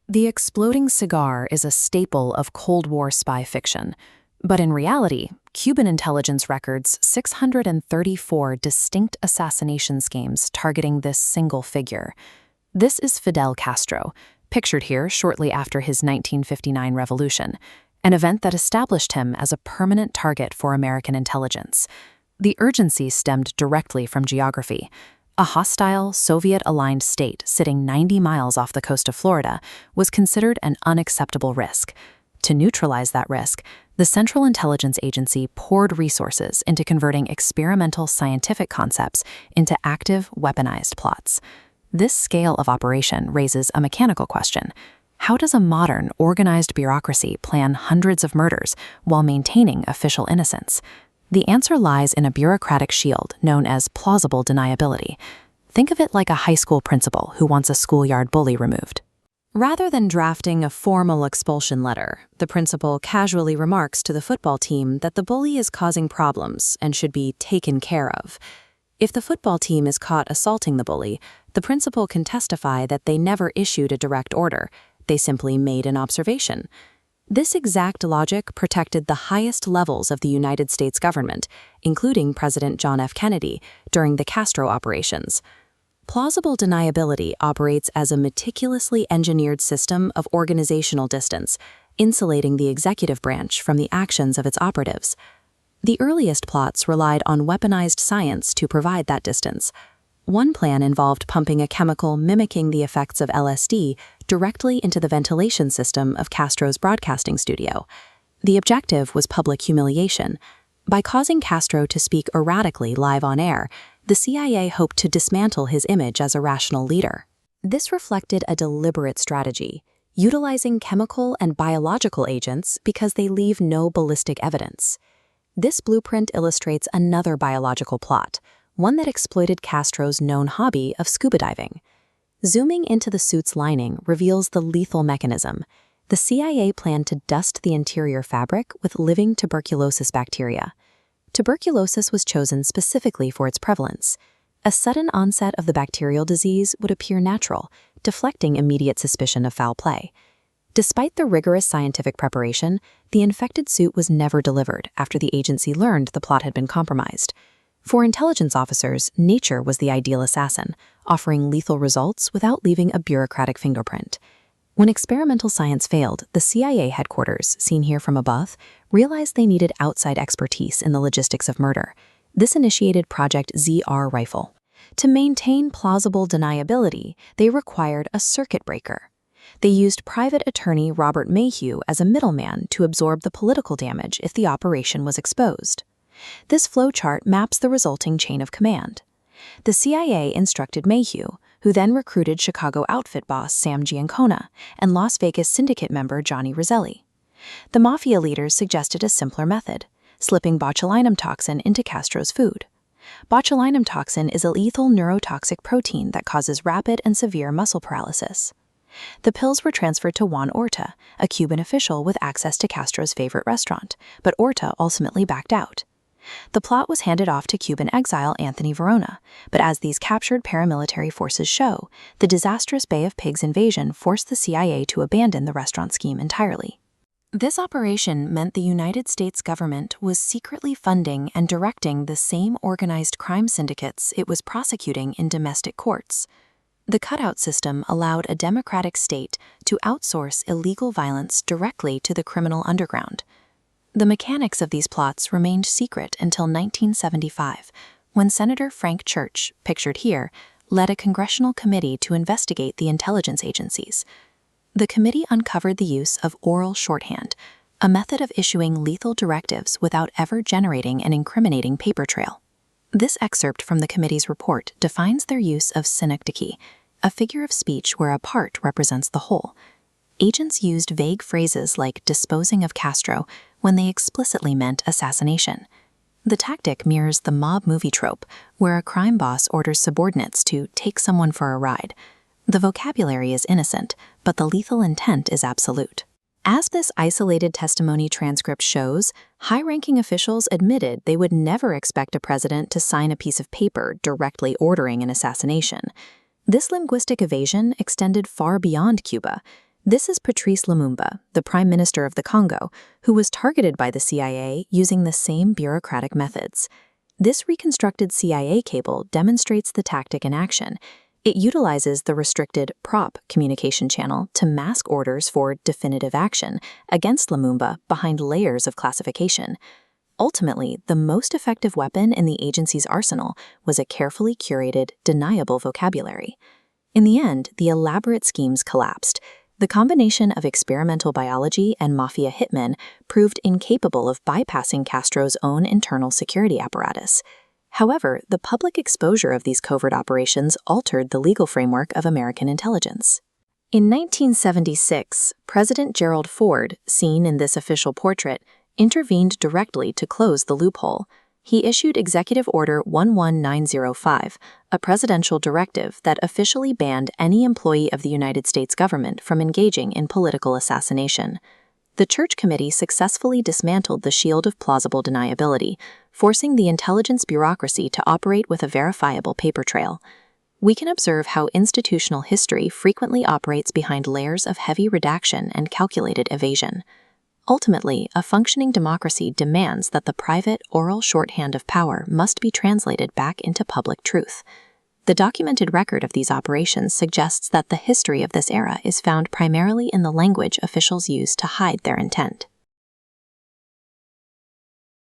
The exploding cigar is a staple of Cold War spy fiction, but in reality, Cuban intelligence records 634 distinct assassination schemes targeting this single figure. This is Fidel Castro, pictured here shortly after his 1959 revolution, an event that established him as a permanent target for American intelligence. The urgency stemmed directly from geography. A hostile, Soviet-aligned state sitting 90 miles off the coast of Florida was considered an unacceptable risk. To neutralize that risk, the Central Intelligence Agency poured resources into converting experimental scientific concepts into active, weaponized plots. This scale of operation raises a mechanical question. How does a modern, organized bureaucracy plan hundreds of murders while maintaining official innocence? The answer lies in a bureaucratic shield known as plausible deniability. Think of it like a high school principal who wants a schoolyard bully removed. Rather than drafting a formal expulsion letter, the principal casually remarks to the football team that the bully is causing problems and should be taken care of. If the football team is caught assaulting the bully, the principal can testify that they never issued a direct order, they simply made an observation. This exact logic protected the highest levels of the United States government, including President John F. Kennedy, during the Castro operations. Plausible deniability operates as a meticulously engineered system of organizational distance, insulating the executive branch from the actions of its operatives. The earliest plots relied on weaponized science to provide that distance. One plan involved pumping a chemical mimicking the effects of LSD directly into the ventilation system of Castro's broadcasting studio. The objective was public humiliation. By causing Castro to speak erratically live on air, the CIA hoped to dismantle his image as a rational leader. This reflected a deliberate strategy, utilizing chemical and biological agents because they leave no ballistic evidence. This blueprint illustrates another biological plot, one that exploited Castro's known hobby of scuba diving. Zooming into the suit's lining reveals the lethal mechanism. The CIA planned to dust the interior fabric with living tuberculosis bacteria. Tuberculosis was chosen specifically for its prevalence. A sudden onset of the bacterial disease would appear natural, deflecting immediate suspicion of foul play. Despite the rigorous scientific preparation, the infected suit was never delivered after the agency learned the plot had been compromised. For intelligence officers, nature was the ideal assassin, offering lethal results without leaving a bureaucratic fingerprint. When experimental science failed, the CIA headquarters, seen here from above, realized they needed outside expertise in the logistics of murder. This initiated Project ZR Rifle. To maintain plausible deniability, they required a circuit breaker. They used private attorney Robert Mayhew as a middleman to absorb the political damage if the operation was exposed. This flowchart maps the resulting chain of command. The CIA instructed Mayhew, who then recruited Chicago outfit boss Sam Giancana and Las Vegas syndicate member Johnny Roselli. The Mafia leaders suggested a simpler method, slipping botulinum toxin into Castro's food. Botulinum toxin is a lethal neurotoxic protein that causes rapid and severe muscle paralysis. The pills were transferred to Juan Orta, a Cuban official with access to Castro's favorite restaurant, but Orta ultimately backed out. The plot was handed off to Cuban exile Anthony Verona, but as these captured paramilitary forces show, the disastrous Bay of Pigs invasion forced the CIA to abandon the restaurant scheme entirely. This operation meant the United States government was secretly funding and directing the same organized crime syndicates it was prosecuting in domestic courts. The cutout system allowed a democratic state to outsource illegal violence directly to the criminal underground. The mechanics of these plots remained secret until 1975, when Senator Frank Church, pictured here, led a congressional committee to investigate the intelligence agencies. The committee uncovered the use of oral shorthand, a method of issuing lethal directives without ever generating an incriminating paper trail. This excerpt from the committee's report defines their use of synecdoche, a figure of speech where a part represents the whole. Agents used vague phrases like disposing of Castro when they explicitly meant assassination. The tactic mirrors the mob movie trope, where a crime boss orders subordinates to take someone for a ride. The vocabulary is innocent, but the lethal intent is absolute. As this isolated testimony transcript shows, high-ranking officials admitted they would never expect a president to sign a piece of paper directly ordering an assassination. This linguistic evasion extended far beyond Cuba. This is Patrice Lumumba, the Prime Minister of the Congo, who was targeted by the CIA using the same bureaucratic methods. This reconstructed CIA cable demonstrates the tactic in action. It utilizes the restricted PROP communication channel to mask orders for definitive action against Lumumba behind layers of classification. Ultimately, the most effective weapon in the agency's arsenal was a carefully curated, deniable vocabulary. In the end, the elaborate schemes collapsed. The combination of experimental biology and Mafia hitmen proved incapable of bypassing Castro's own internal security apparatus. However, the public exposure of these covert operations altered the legal framework of American intelligence. In 1976, President Gerald Ford, seen in this official portrait, intervened directly to close the loophole. He issued Executive Order 11905, a presidential directive that officially banned any employee of the United States government from engaging in political assassination. The Church Committee successfully dismantled the shield of plausible deniability, forcing the intelligence bureaucracy to operate with a verifiable paper trail. We can observe how institutional history frequently operates behind layers of heavy redaction and calculated evasion. Ultimately, a functioning democracy demands that the private, oral shorthand of power must be translated back into public truth. The documented record of these operations suggests that the history of this era is found primarily in the language officials use to hide their intent.